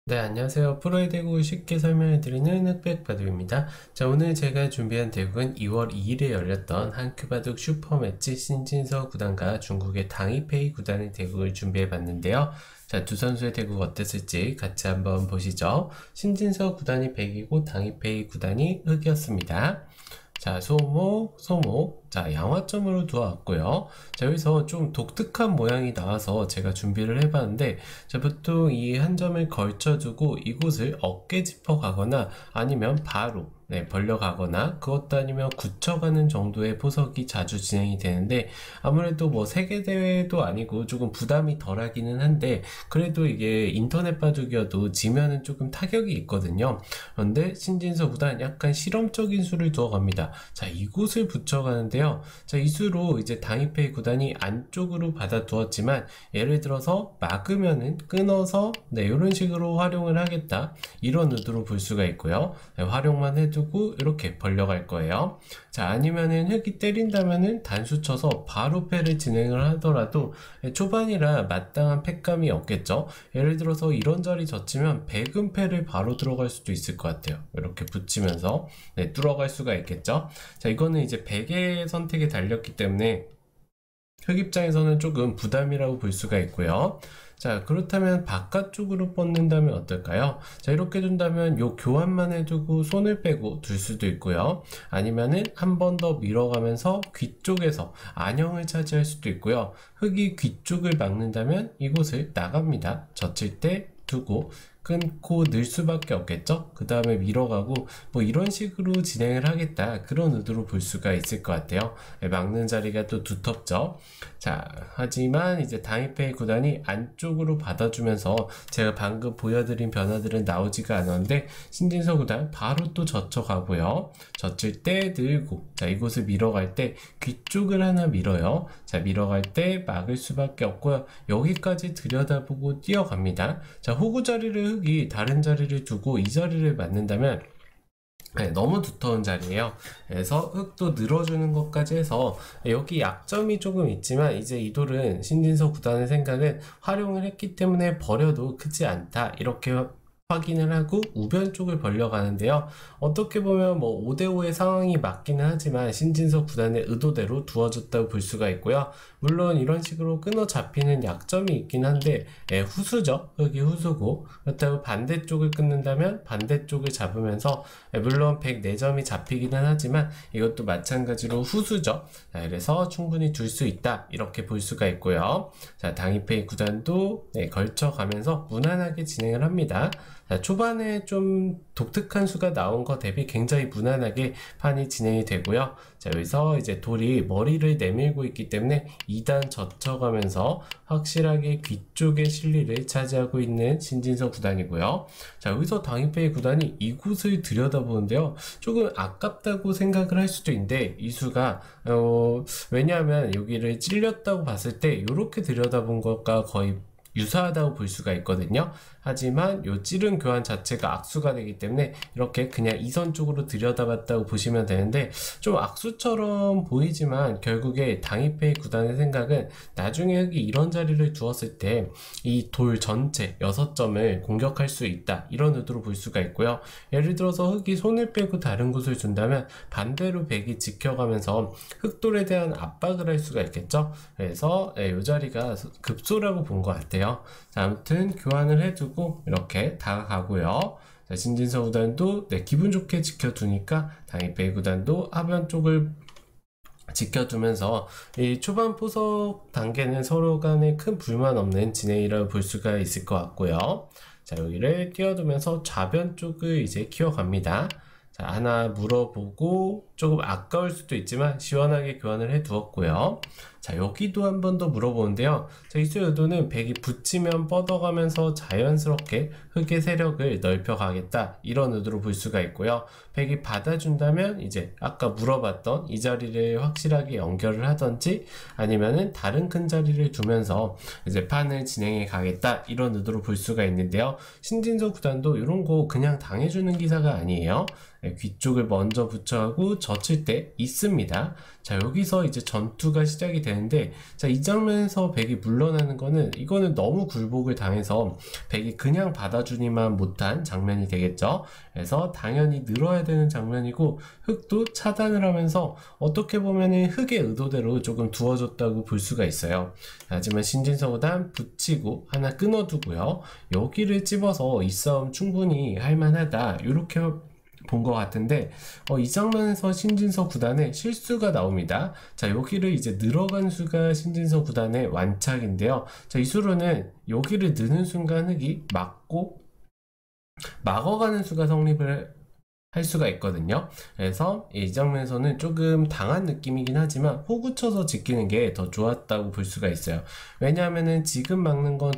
네, 안녕하세요. 프로의 대국을 쉽게 설명해드리는 흑백바둑입니다. 자, 오늘 제가 준비한 대국은 2월 2일에 열렸던 한큐바둑 슈퍼매치 신진서 구단과 중국의 당이페이 구단의 대국을 준비해봤는데요. 자, 두 선수의 대국 어땠을지 같이 한번 보시죠. 신진서 구단이 백이고 당이페이 구단이 흑이었습니다. 자, 소목, 소목. 자, 양화점으로 두어왔고요. 자, 여기서 좀 독특한 모양이 나와서 제가 준비를 해봤는데, 자, 보통 이 한 점을 걸쳐두고 이곳을 어깨 짚어 가거나 아니면 바로 벌려가거나 그것도 아니면 굳혀가는 정도의 포석이 자주 진행이 되는데, 아무래도 뭐 세계대회도 아니고 조금 부담이 덜하기는 한데, 그래도 이게 인터넷 바둑이어도 지면은 조금 타격이 있거든요. 그런데 신진서 구단 약간 실험적인 수를 두어갑니다. 자, 이곳을 붙여가는데요. 자, 이 수로 이제 당이페이 구단이 안쪽으로 받아 두었지만, 예를 들어서 막으면은 끊어서 이런 식으로 활용을 하겠다, 이런 의도로 볼 수가 있고요. 활용만 해두고 이렇게 벌려갈 거예요. 자, 아니면은 흑이 때린다면은 단수 쳐서 바로 패를 진행을 하더라도 초반이라 마땅한 패감이 없겠죠. 예를 들어서 이런 자리 젖히면 백은 패를 바로 들어갈 수도 있을 것 같아요. 이렇게 붙이면서 뚫어갈 수가 있겠죠. 자, 이거는 이제 백의 선택에 달렸기 때문에 흑 입장에서는 조금 부담이라고 볼 수가 있고요. 자, 그렇다면 바깥쪽으로 뻗는다면 어떨까요? 자, 이렇게 둔다면 요 교환만 해두고 손을 빼고 둘 수도 있고요. 아니면은 한 번 더 밀어가면서 귀 쪽에서 안형을 차지할 수도 있고요. 흑이 귀 쪽을 막는다면 이곳을 나갑니다. 젖힐 때 두고 끊고 넣을 수밖에 없겠죠. 그 다음에 밀어가고 뭐 이런 식으로 진행을 하겠다, 그런 의도로 볼 수가 있을 것 같아요. 막는 자리가 또 두텁죠. 자, 하지만 이제 당이페이 구단이 안쪽으로 받아주면서 제가 방금 보여드린 변화들은 나오지가 않았는데, 신진서 구단 바로 또 젖혀가고요. 젖힐 때 들고, 자, 이곳을 밀어갈 때 귀 쪽을 하나 밀어요. 자, 밀어갈 때 막을 수밖에 없고요. 여기까지 들여다보고 뛰어갑니다. 자, 호구 자리를 흑이 다른 자리를 두고 이 자리를 맞는다면 너무 두터운 자리예요. 그래서 흑도 늘어주는 것까지 해서 여기 약점이 조금 있지만, 이제 이 돌은 신진서 구단의 생각은 활용을 했기 때문에 버려도 크지 않다, 이렇게 확인을 하고 우변 쪽을 벌려가는데요. 어떻게 보면 뭐 5대5의 상황이 맞기는 하지만 신진서 구단의 의도대로 두어졌다고 볼 수가 있고요. 물론 이런 식으로 끊어 잡히는 약점이 있긴 한데, 후수죠. 흑이 후수고, 그렇다고 반대쪽을 끊는다면 반대쪽을 잡으면서 물론 104점이 잡히기는 하지만 이것도 마찬가지로 후수죠. 자, 그래서 충분히 둘 수 있다, 이렇게 볼 수가 있고요. 자, 당이페이 구단도 걸쳐가면서 무난하게 진행을 합니다. 자, 초반에 좀 독특한 수가 나온 것 대비 굉장히 무난하게 판이 진행이 되고요. 자, 여기서 이제 돌이 머리를 내밀고 있기 때문에 2단 젖혀가면서 확실하게 귀 쪽의 실리를 차지하고 있는 신진서 구단이고요. 자, 여기서 당이페이 구단이 이곳을 들여다보는데요. 조금 아깝다고 생각을 할 수도 있는데, 이 수가 왜냐하면 여기를 찔렸다고 봤을 때 이렇게 들여다본 것과 거의 유사하다고 볼 수가 있거든요. 하지만 요 찌른 교환 자체가 악수가 되기 때문에 이렇게 그냥 이선 쪽으로 들여다봤다고 보시면 되는데, 좀 악수처럼 보이지만 결국에 당이페이 구단의 생각은 나중에 흑이 이런 자리를 두었을 때 이 돌 전체 6점을 공격할 수 있다, 이런 의도로 볼 수가 있고요. 예를 들어서 흑이 손을 빼고 다른 곳을 준다면 반대로 백이 지켜가면서 흑돌에 대한 압박을 할 수가 있겠죠. 그래서 이 자리가 급소라고 본 것 같아요. 자, 아무튼 교환을 해두고 이렇게 다가가고요. 자, 신진서 구단도 기분 좋게 지켜두니까 당이페이 구단도 하변 쪽을 지켜두면서 이 초반 포석 단계는 서로 간에 큰 불만 없는 진행이라고 볼 수가 있을 것 같고요. 자, 여기를 띄워두면서 좌변 쪽을 이제 키워갑니다. 자, 하나 물어보고 조금 아까울 수도 있지만 시원하게 교환을 해 두었고요. 자, 여기도 한 번 더 물어보는데요. 자, 이 수의 의도는 백이 붙이면 뻗어가면서 자연스럽게 흑의 세력을 넓혀가겠다, 이런 의도로 볼 수가 있고요. 백이 받아준다면 이제 아까 물어봤던 이 자리를 확실하게 연결을 하던지, 아니면은 다른 큰 자리를 두면서 이제 판을 진행해 가겠다, 이런 의도로 볼 수가 있는데요. 신진서 구단도 이런 거 그냥 당해주는 기사가 아니에요. 귀 쪽을 먼저 부처하고 젖힐 때 있습니다. 자, 여기서 이제 전투가 시작이 되는데, 자, 이 장면에서 백이 물러나는 거는, 이거는 너무 굴복을 당해서 백이 그냥 받아주니만 못한 장면이 되겠죠. 그래서 당연히 늘어야 되는 장면이고, 흑도 차단을 하면서 어떻게 보면은 흑의 의도대로 조금 두어줬다고 볼 수가 있어요. 하지만 신진서 구단 붙이고 하나 끊어두고요. 여기를 찝어서 이 싸움 충분히 할만하다, 이렇게 본 것 같은데, 이 장면에서 신진서 구단의 실수가 나옵니다. 자, 여기를 이제 늘어간 수가 신진서 구단의 완착인데요. 자, 이 수로는 여기를 느는 순간 흑이 막고 막어가는 수가 성립을 할 수가 있거든요. 그래서 이 장면에서는 조금 당한 느낌이긴 하지만 호구쳐서 지키는 게 더 좋았다고 볼 수가 있어요. 왜냐하면은 지금 막는 건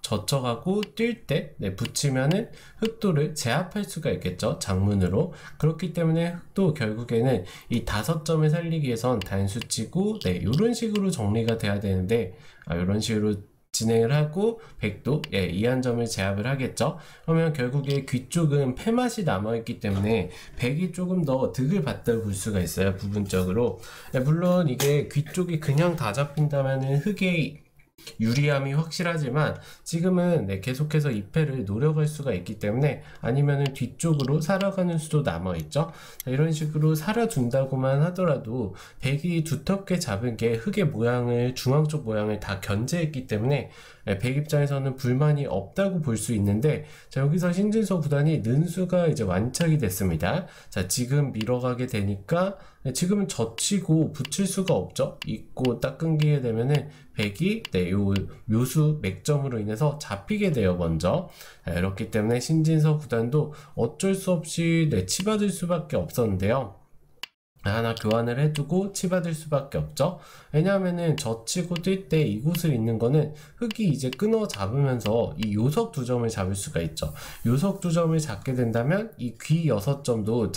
젖혀가고 뛸 때 붙이면은 흑도를 제압할 수가 있겠죠, 장문으로. 그렇기 때문에 흑도 결국에는 이 5점을 살리기 위해선 단수치고 이런 식으로 정리가 돼야 되는데, 이런 식으로 진행을 하고 백도 이 한 점을 제압을 하겠죠. 그러면 결국에 귀 쪽은 패맛이 남아있기 때문에 백이 조금 더 득을 봤다고 볼 수가 있어요, 부분적으로. 물론 이게 귀 쪽이 그냥 다 잡힌다면은 흑의 유리함이 확실하지만 지금은 계속해서 2패를 노려갈 수가 있기 때문에, 아니면은 뒤쪽으로 살아가는 수도 남아있죠. 이런 식으로 살아준다고만 하더라도 백이 두텁게 잡은 게 흑의 모양을, 중앙 쪽 모양을 다 견제했기 때문에 백 입장에서는 불만이 없다고 볼 수 있는데, 자, 여기서 신진서 구단이 는수가 이제 완착이 됐습니다. 자, 지금 밀어가게 되니까 지금은 젖히고 붙일 수가 없죠. 있고 딱 끊기게 되면은 백이 요 묘수 맥점으로 인해서 잡히게 돼요, 먼저. 그렇기 때문에 신진서 구단도 어쩔 수 없이 치받을 수밖에 없었는데요. 하나 교환을 해두고 치받을 수밖에 없죠. 왜냐하면은 젖히고 뛸 때 이곳을 있는 거는 흑이 이제 끊어 잡으면서 이 요석 2점을 잡을 수가 있죠. 요석 2점을 잡게 된다면 이 귀 6점도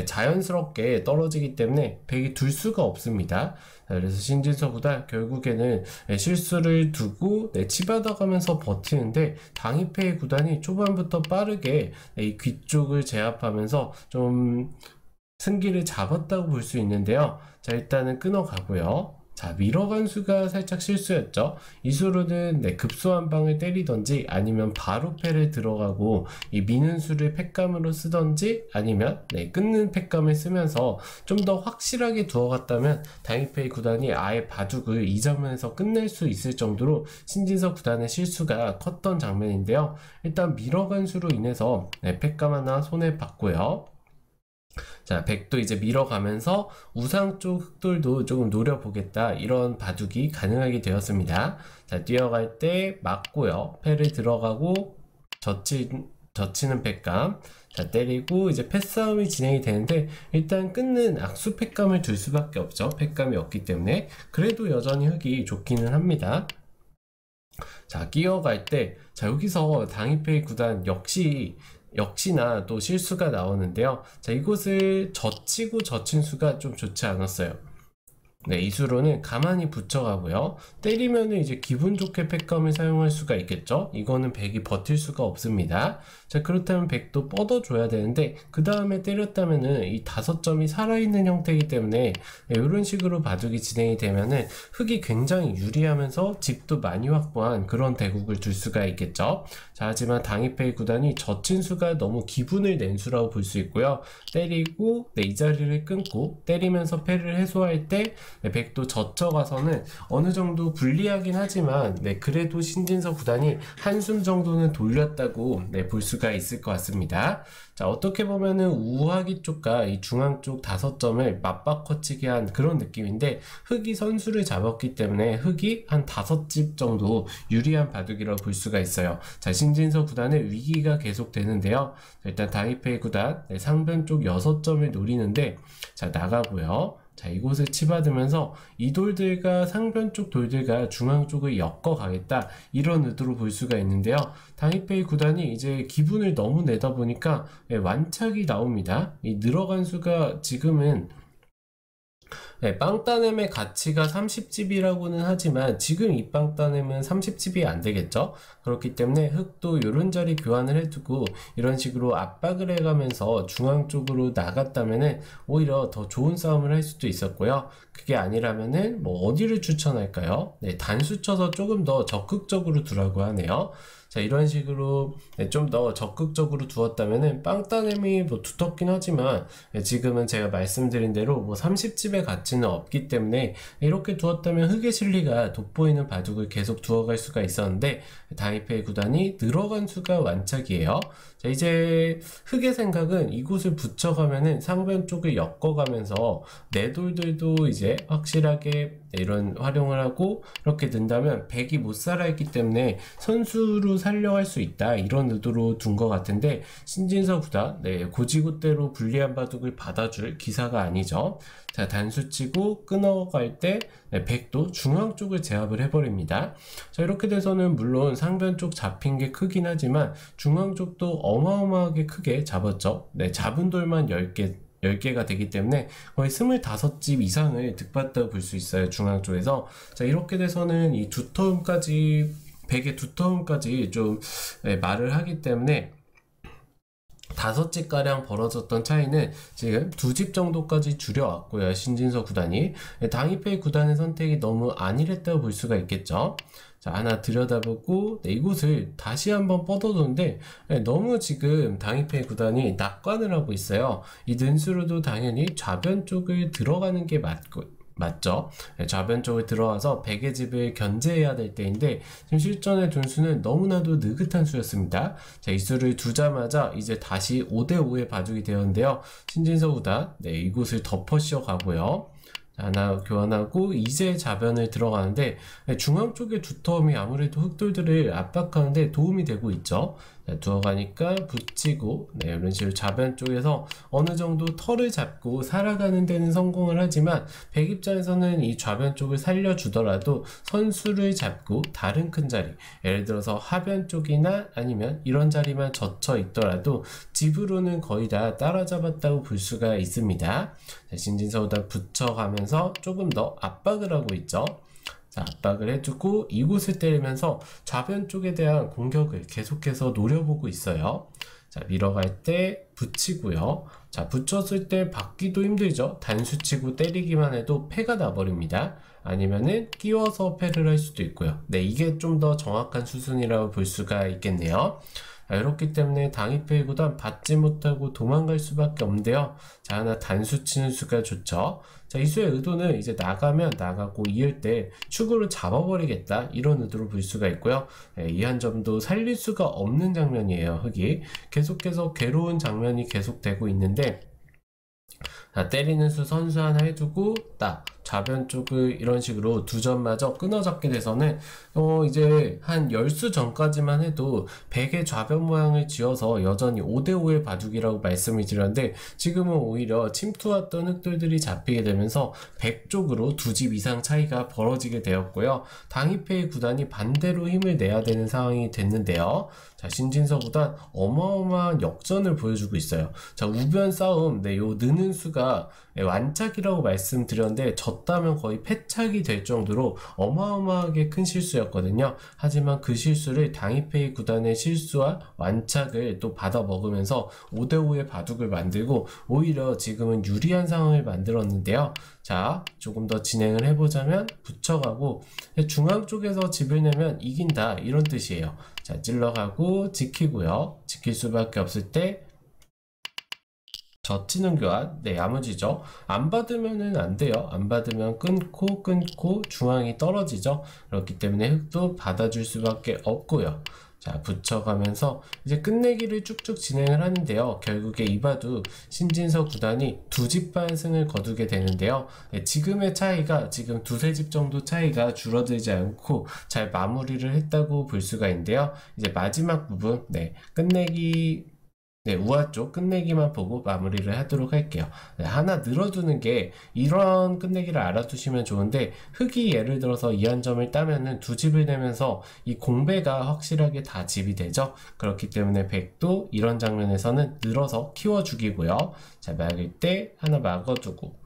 자연스럽게 떨어지기 때문에 백이 둘 수가 없습니다. 그래서 신진서보다 결국에는 실수를 두고 치받아가면서 버티는데, 당이페이 구단이 초반부터 빠르게 이 귀 쪽을 제압하면서 좀 승기를 잡았다고 볼 수 있는데요. 자, 일단은 끊어가고요. 자, 밀어간 수가 살짝 실수였죠. 이 수로는 급소 한 방을 때리던지, 아니면 바로 패를 들어가고 이 미는 수를 팩감으로 쓰던지, 아니면 끊는 팩감을 쓰면서 좀 더 확실하게 두어갔다면 당이페이 구단이 아예 바둑을 이 장면에서 끝낼 수 있을 정도로 신진서 구단의 실수가 컸던 장면인데요. 일단 밀어간 수로 인해서 팩감 하나 손에 받고요. 자, 백도 이제 밀어가면서 우상 쪽 흑돌도 조금 노려보겠다, 이런 바둑이 가능하게 되었습니다. 자, 뛰어갈 때 맞고요. 패를 들어가고 젖히는 팩감. 자, 때리고 이제 패싸움이 진행이 되는데, 일단 끊는 악수 팩감을 둘 수밖에 없죠. 팩감이 없기 때문에. 그래도 여전히 흑이 좋기는 합니다. 자, 끼어갈 때, 자, 여기서 당이페이 구단 역시나 또 실수가 나오는데요. 자, 이곳을 젖히고 젖힌 수가 좀 좋지 않았어요. 이 수로는 가만히 붙여가고요. 때리면은 이제 기분 좋게 팩감을 사용할 수가 있겠죠. 이거는 백이 버틸 수가 없습니다. 자, 그렇다면 백도 뻗어줘야 되는데, 그 다음에 때렸다면은 이 5점이 살아있는 형태이기 때문에 이런 식으로 바둑이 진행이 되면은 흑이 굉장히 유리하면서 집도 많이 확보한 그런 대국을 둘 수가 있겠죠. 자, 하지만 당이페이 구단이 젖힌 수가 너무 기분을 낸 수라고 볼 수 있고요. 때리고 이 자리를 끊고 때리면서 패를 해소할 때 백도 젖혀가서는 어느 정도 불리하긴 하지만 그래도 신진서 구단이 한숨 정도는 돌렸다고 볼 수가 있을 것 같습니다. 자, 어떻게 보면은 우하기 쪽과 이 중앙 쪽 5점을 맞바꿔치기 한 그런 느낌인데, 흑이 선수를 잡았기 때문에 흑이 한 5집 정도 유리한 바둑이라고 볼 수가 있어요. 자, 신진서 구단의 위기가 계속되는데요. 일단 당이페이 구단 상변 쪽 6점을 노리는데, 자, 나가고요. 자, 이곳을 치받으면서 이 돌들과 상변 쪽 돌들과 중앙 쪽을 엮어 가겠다, 이런 의도로 볼 수가 있는데요. 당이페이 구단이 이제 기분을 너무 내다 보니까 완착이 나옵니다. 이 늘어간 수가 지금은 네, 빵따냄의 가치가 30집이라고는 하지만 지금 이 빵따냄은 30집이 안 되겠죠? 그렇기 때문에 흙도 이런 자리 교환을 해두고 이런 식으로 압박을 해가면서 중앙 쪽으로 나갔다면은 오히려 더 좋은 싸움을 할 수도 있었고요. 그게 아니라면은 뭐 어디를 추천할까요? 네, 단수 쳐서 조금 더 적극적으로 두라고 하네요. 자, 이런 식으로 좀 더 적극적으로 두었다면은 빵따냄이 뭐 두텁긴 하지만 지금은 제가 말씀드린 대로 뭐 30집의 가치는 없기 때문에 이렇게 두었다면 흙의 실리가 돋보이는 바둑을 계속 두어갈 수가 있었는데 다이페이 구단이 늘어간 수가 완착이에요. 자, 이제 흙의 생각은 이곳을 붙여가면은 상변 쪽을 엮어가면서 내돌들도 이제 확실하게 이런 활용을 하고 이렇게 된다면 백이 못 살아있기 때문에 선수로 살려할 수 있다, 이런 의도로 둔 것 같은데 신진서 구단 고지고대로 불리한 바둑을 받아줄 기사가 아니죠. 자, 단수치고 끊어갈 때 백도 중앙 쪽을 제압을 해버립니다. 자, 이렇게 돼서는 물론 상변 쪽 잡힌 게 크긴 하지만 중앙 쪽도 어마어마하게 크게 잡았죠. 잡은 돌만 10개가 되기 때문에 거의 25집 이상을 득봤다고 볼 수 있어요, 중앙 쪽에서. 자, 이렇게 돼서는 이 두터움까지, 백의 두터움까지 좀 말을 하기 때문에 5집가량 벌어졌던 차이는 지금 2집 정도까지 줄여왔고요, 신진서 구단이. 당이페이 구단의 선택이 너무 안일했다고 볼 수가 있겠죠. 자, 하나 들여다보고 이곳을 다시 한번 뻗어두는데 너무 지금 당이페이 구단이 낙관을 하고 있어요. 이 능수로도 당연히 좌변 쪽을 들어가는 게 맞죠. 좌변 쪽에 들어와서 백의 집을 견제해야 될 때인데 지금 실전의 둔수는 너무나도 느긋한 수였습니다. 자, 이 수를 두자마자 이제 다시 5대5의 바둑이 되었는데요. 신진서 구단 이곳을 덮어 씌워 가고요. 하나 교환하고 이제 좌변을 들어가는데 중앙 쪽의 두터움이 아무래도 흑돌들을 압박하는데 도움이 되고 있죠. 두어가니까 붙이고 이런 식으로 좌변 쪽에서 어느 정도 털을 잡고 살아가는 데는 성공을 하지만 백 입장에서는 이 좌변 쪽을 살려주더라도 선수를 잡고 다른 큰 자리, 예를 들어서 하변 쪽이나 아니면 이런 자리만 젖혀 있더라도 집으로는 거의 다 따라잡았다고 볼 수가 있습니다. 신진서 구단 붙여가면서 조금 더 압박을 하고 있죠. 자, 압박을 해주고 이곳을 때리면서 좌변 쪽에 대한 공격을 계속해서 노려보고 있어요. 자, 밀어갈 때 붙이고요. 자, 붙였을 때 받기도 힘들죠. 단수치고 때리기만 해도 패가 나버립니다. 아니면은 끼워서 패를 할 수도 있고요. 이게 좀 더 정확한 수순이라고 볼 수가 있겠네요. 이렇기 때문에 당이페이 구단 받지 못하고 도망갈 수밖에 없는데요. 자, 하나 단수 치는 수가 좋죠. 자, 이 수의 의도는 이제 나가면 나가고 이을 때 축으로 잡아버리겠다, 이런 의도로 볼 수가 있고요. 이 한 점도 살릴 수가 없는 장면이에요. 흙이 계속해서 괴로운 장면이 계속되고 있는데, 자, 때리는 수 선수 하나 해주고 딱 좌변 쪽을 이런 식으로 두 점마저 끊어잡게 돼서는 이제 한 10수 전까지만 해도 백의 좌변 모양을 지어서 여전히 5대5의 바둑이라고 말씀을 드렸는데 지금은 오히려 침투했던 흑돌들이 잡히게 되면서 백 쪽으로 2집 이상 차이가 벌어지게 되었고요. 당이페이 구단이 반대로 힘을 내야 되는 상황이 됐는데요. 자, 신진서 구단 어마어마한 역전을 보여주고 있어요. 자, 우변 싸움, 요 느는 수가 완착이라고 말씀드렸는데 졌다면 거의 패착이 될 정도로 어마어마하게 큰 실수였거든요. 하지만 그 실수를 당이페이 구단의 실수와 완착을 또 받아 먹으면서 5대5의 바둑을 만들고 오히려 지금은 유리한 상황을 만들었는데요. 자, 조금 더 진행을 해보자면 붙여가고 중앙 쪽에서 집을 내면 이긴다, 이런 뜻이에요. 자, 찔러가고 지키고요. 지킬 수밖에 없을 때 젖히는 교환, 야무지죠. 안 받으면은 안 돼요. 안 받으면 끊고 중앙이 떨어지죠. 그렇기 때문에 흙도 받아줄 수밖에 없고요. 자, 붙여가면서 이제 끝내기를 쭉쭉 진행을 하는데요. 결국에 이 바둑 신진서 구단이 2집 반승을 거두게 되는데요. 지금의 차이가 지금 2-3집 정도 차이가 줄어들지 않고 잘 마무리를 했다고 볼 수가 있는데요. 이제 마지막 부분, 끝내기, 우아 쪽 끝내기만 보고 마무리를 하도록 할게요. 하나 늘어두는 게 이런 끝내기를 알아두시면 좋은데 흙이 예를 들어서 이 한 점을 따면은 2집을 내면서 이 공배가 확실하게 다 집이 되죠. 그렇기 때문에 백도 이런 장면에서는 늘어서 키워 죽이고요. 자, 막을 때 하나 막아두고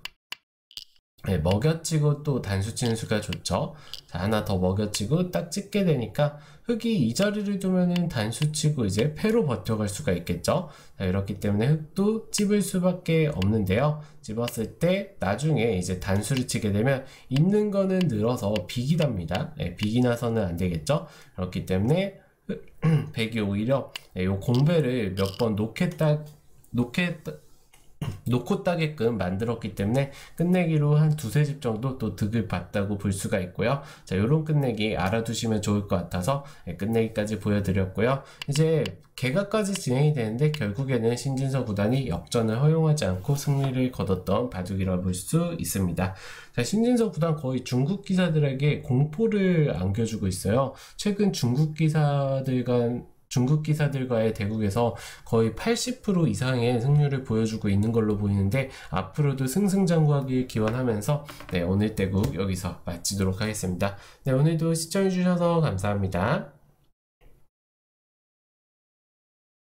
네, 먹여치고 또 단수 치는 수가 좋죠. 자, 하나 더 먹여치고 딱 찍게 되니까 흑이 이 자리를 두면은 단수 치고 이제 패로 버텨갈 수가 있겠죠. 자, 이렇기 때문에 흑도 찝을 수밖에 없는데요. 찝었을 때 나중에 이제 단수를 치게 되면 있는 거는 늘어서 빅이 답니다. 네, 빅이 나서는 안 되겠죠. 그렇기 때문에 백이 오히려 요 공배를 몇 번 놓고 따게끔 만들었기 때문에 끝내기로 한 두세 집 정도 또 득을 봤다고 볼 수가 있고요. 자, 요런 끝내기 알아두시면 좋을 것 같아서 끝내기까지 보여드렸고요. 이제 개가까지 진행이 되는데 결국에는 신진서 구단이 역전을 허용하지 않고 승리를 거뒀던 바둑이라 볼 수 있습니다. 자, 신진서 구단 거의 중국 기사들에게 공포를 안겨주고 있어요. 최근 중국 기사들과의 대국에서 거의 80% 이상의 승률을 보여주고 있는 걸로 보이는데 앞으로도 승승장구하길 기원하면서 오늘 대국 여기서 마치도록 하겠습니다. 오늘도 시청해주셔서 감사합니다.